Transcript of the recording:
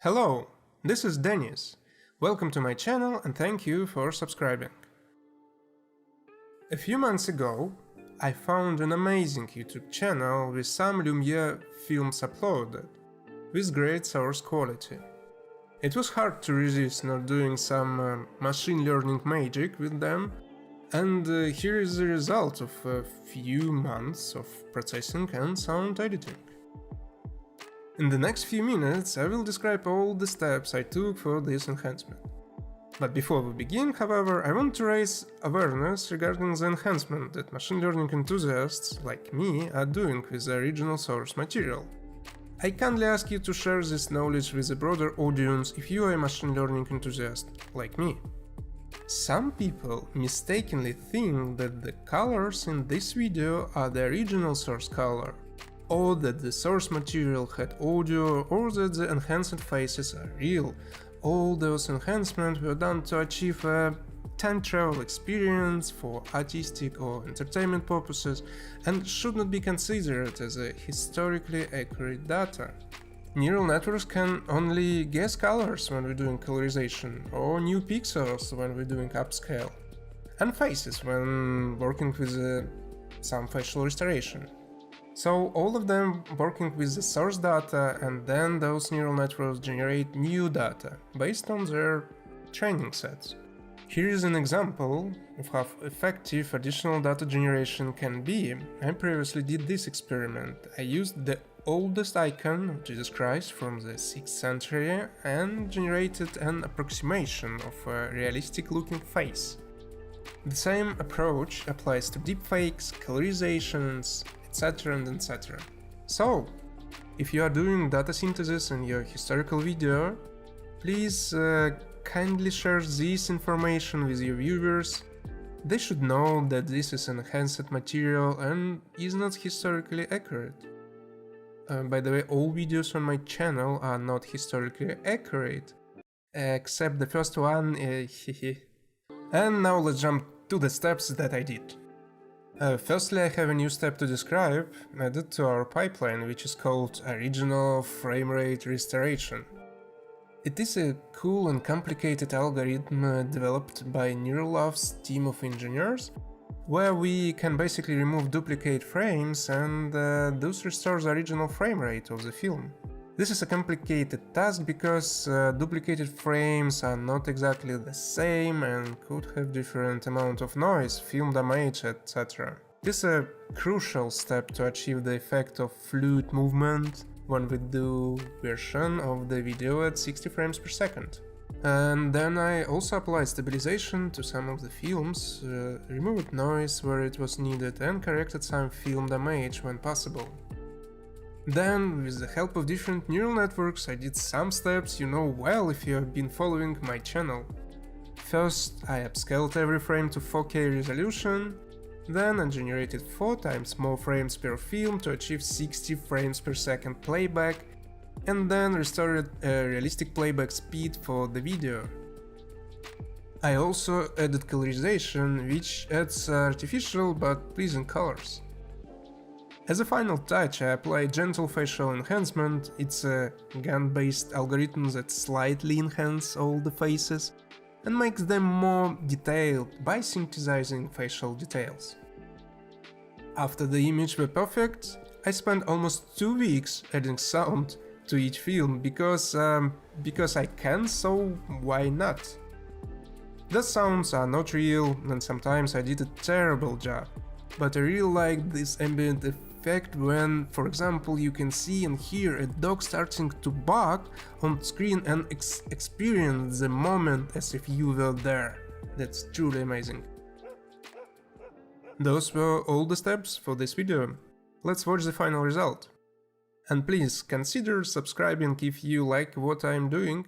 Hello, this is Dennis. Welcome to my channel and thank you for subscribing. A few months ago, I found an amazing YouTube channel with some Lumiere films uploaded, with great source quality. It was hard to resist not doing some machine learning magic with them, and here is the result of a few months of processing and sound editing. In the next few minutes, I will describe all the steps I took for this enhancement. But before we begin, however, I want to raise awareness regarding the enhancement that machine learning enthusiasts, like me, are doing with the original source material. I kindly ask you to share this knowledge with a broader audience if you are a machine learning enthusiast, like me. Some people mistakenly think that the colors in this video are the original source color, or that the source material had audio, or that the enhanced faces are real. All those enhancements were done to achieve a time travel experience for artistic or entertainment purposes and should not be considered as a historically accurate data. Neural networks can only guess colors when we're doing colorization, or new pixels when we're doing upscale, and faces when working with some facial restoration. So all of them working with the source data, and then those neural networks generate new data based on their training sets. Here is an example of how effective additional data generation can be. I previously did this experiment. I used the oldest icon of Jesus Christ from the 6th century and generated an approximation of a realistic looking face. The same approach applies to deepfakes, colorizations, etc. and etc. So, if you are doing data synthesis in your historical video, please kindly share this information with your viewers. They should know that this is an enhanced material and is not historically accurate. By the way, all videos on my channel are not historically accurate, except the first one, And now let's jump to the steps that I did. Firstly, I have a new step to describe, added to our pipeline, which is called Original Framerate Restoration. It is a cool and complicated algorithm developed by Neuralab's team of engineers, where we can basically remove duplicate frames and thus restore the original frame rate of the film. This is a complicated task because duplicated frames are not exactly the same and could have different amount of noise, film damage, etc. This is a crucial step to achieve the effect of fluid movement when we do version of the video at 60 frames per second. And then I also applied stabilization to some of the films, removed noise where it was needed and corrected some film damage when possible. Then, with the help of different neural networks, I did some steps you know well if you have been following my channel. First, I upscaled every frame to 4K resolution, then I generated 4 times more frames per film to achieve 60 frames per second playback, and then restored a realistic playback speed for the video. I also added colorization, which adds artificial but pleasing colors. As a final touch, I applied gentle facial enhancement. It's a GAN-based algorithm that slightly enhances all the faces and makes them more detailed by synthesizing facial details. After the image were perfect, I spent almost 2 weeks adding sound to each film because I can, so why not? The sounds are not real and sometimes I did a terrible job, but I really like this ambient effect when, for example, you can see and hear a dog starting to bark on screen and experience the moment as if you were there. That's truly amazing. Those were all the steps for this video. Let's watch the final result. And please consider subscribing if you like what I'm doing.